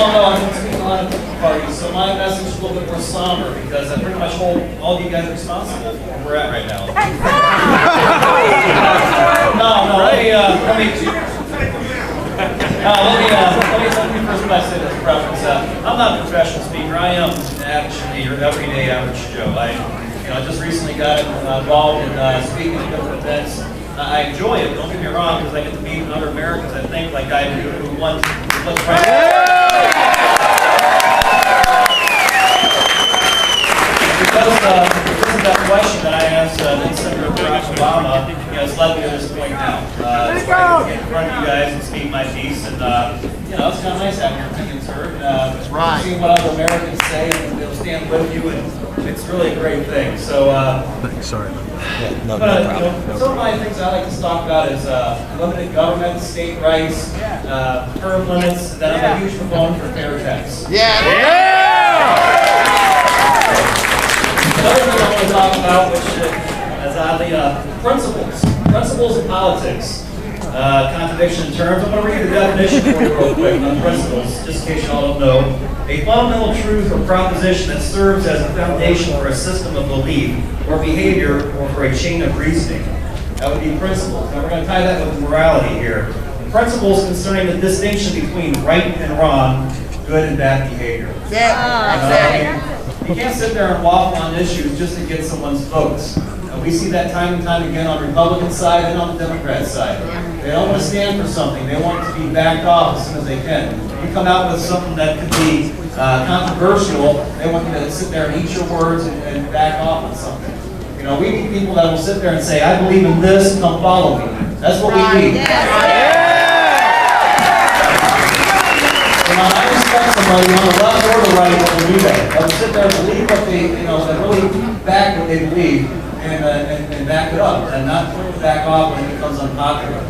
all know I'm speaking on a party, so my message is a little bit more somber because I pretty much hold all of you guys responsible for where we're at right now. Let me first say this preference. I'm not a professional speaker. I am actually your everyday average Joe. I just recently got involved in speaking at different events. I enjoy it. Don't get me wrong, because I get to meet other Americans. I think like I do who want to look because of that question that I asked Senator Barack Obama, it's led me to this point now. It's where I get in front of you guys and speak my piece, and it's kind of nice having your opinions heard. Seeing what other Americans say, and they'll stand with you, and it's really a great thing. So, sorry. Some of my things I like to talk about is limited government, state rights, term limits. Then I'm a huge proponent for fair tax. Another thing I want to talk about, which is oddly, principles in politics. Contradiction in terms. I'm going to read the definition for you real quick on principles, just in case you all don't know. A fundamental truth or proposition that serves as a foundation for a system of belief or behavior or for a chain of reasoning. That would be principles. Now we're going to tie that with morality here. Principles concerning the distinction between right and wrong, good and bad behavior. You can't sit there and waffle on issues just to get someone's votes. We see that time and time again on the Republican side and on the Democrat side. They don't want to stand for something. They want it to be backed off as soon as they can. You come out with something that could be controversial, they want you to sit there and eat your words and back off on something. We need people that will sit there and say, I believe in this, come follow me. That's what we need. I respect somebody on the left or the right that will do that. That will sit there and believe what they, that really back what they believe and back it up and not back off when it becomes unpopular.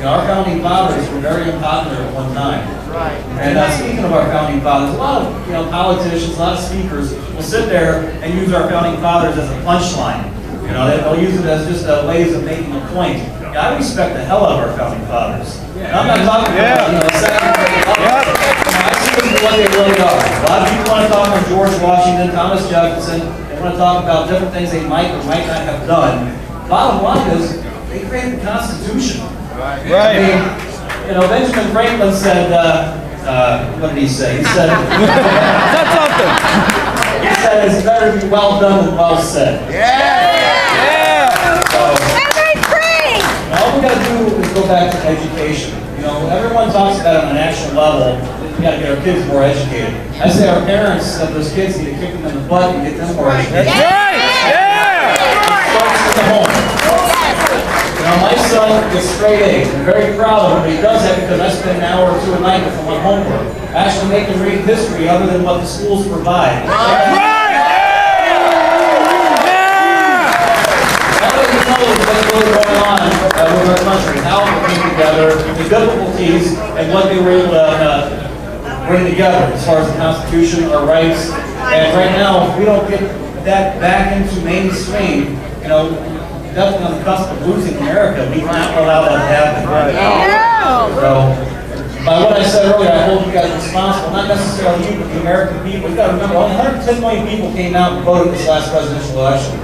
Our founding fathers were very unpopular at one time. Right. And speaking of our founding fathers, a lot of politicians, a lot of speakers will sit there and use our founding fathers as a punchline. They'll use it as just ways of making a point. I respect the hell out of our founding fathers. And I'm not talking about second-rate levels. I see them for what they really are. A lot of people want to talk on George Washington, Thomas Jefferson. They want to talk about different things they might or might not have done. Bottom line is, they created the Constitution. Right. Benjamin Franklin said, what did he say? He said, he said, it's better to be well done than well said. All we got to do is go back to education. Everyone talks about it on a national level. We got to get our kids more educated. I say our parents of those kids need to kick them in the butt and get them more educated. It starts in the home. My son gets straight A's. I'm very proud of him, but he does that because I spend an hour or two a night with him on homework. I actually make him read history other than what the schools provide. What's really going on with our country, how it came together, the difficulties, and what they were able to bring together as far as the Constitution, our rights. And right now, if we don't get that back into mainstream, definitely on the cusp of losing America. We cannot allow that to happen. So, by what I said earlier, I hold you guys responsible, not necessarily you, but the American people. You've got to remember, only 110 million people came out and voted this last presidential election.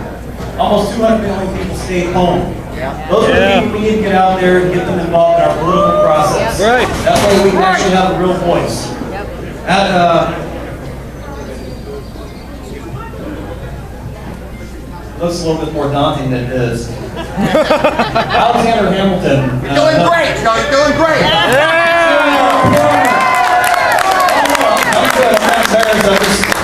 Almost 200 million people stayed home. Those are the people we need to get out there and get them involved in our political process. That way we can actually have a real voice. Looks a little bit more daunting than it is. Alexander Hamilton. You're doing great. No, you're doing great. I'm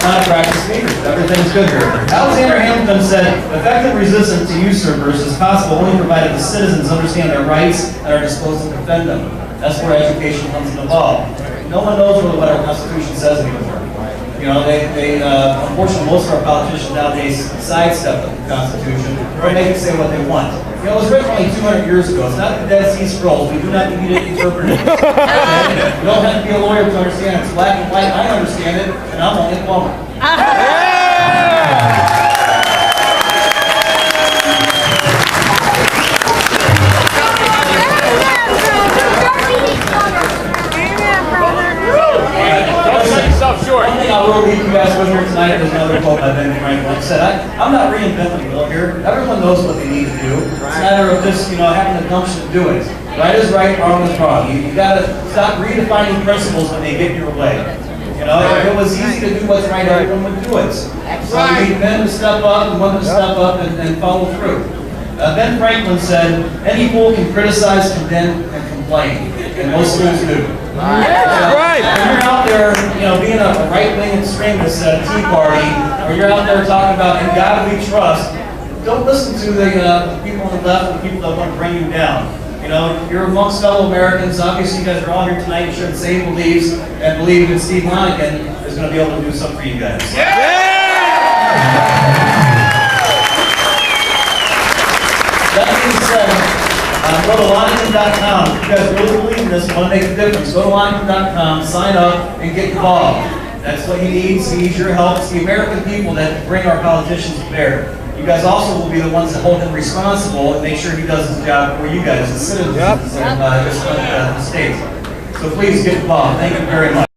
not a practice speaker. Everything's good here. Alexander Hamilton said, effective resistance to usurpers is possible only provided the citizens understand their rights and are disposed to defend them. That's where education comes involved. No one knows really what our Constitution says anymore. Unfortunately, most of our politicians nowadays sidestep the Constitution or they can say what they want. It was written only 200 years ago. It's not the Dead Sea Scrolls. We do not need to interpret it. You don't have to be a lawyer to understand it. It's black and white. I understand it, and I'm only a plumber. I will leave you guys with here tonight is another quote by Ben Franklin. Like I said, I'm not reinventing the wheel here. Everyone knows what they need to do. It's a matter of just, having the gumption to do it. Right is right, wrong is wrong. You got to stop redefining principles when they get your way. If it was easy to do what's right, everyone would do it. So we need men to step up and women to step up and follow through. Ben Franklin said, any fool can criticize, condemn, and complain. And most fools do. Right. When you're out there, being a right-wing extremist at a Tea Party, or you're out there talking about in God we trust, don't listen to the people on the left and the people that want to bring you down. You're amongst fellow Americans. Obviously, you guys are all here tonight. You share the same beliefs and believe that Steve Lonegan is going to be able to do something for you guys. That being said, go to Lonegan.com. If you guys really believe in this and want to make a difference, go to Lonegan.com, sign up, and get involved. That's what he needs. He needs your help. It's the American people that bring our politicians to bear. You guys also will be the ones that hold him responsible and make sure he does his job for you guys as citizens of the state. So please get involved. Thank you very much.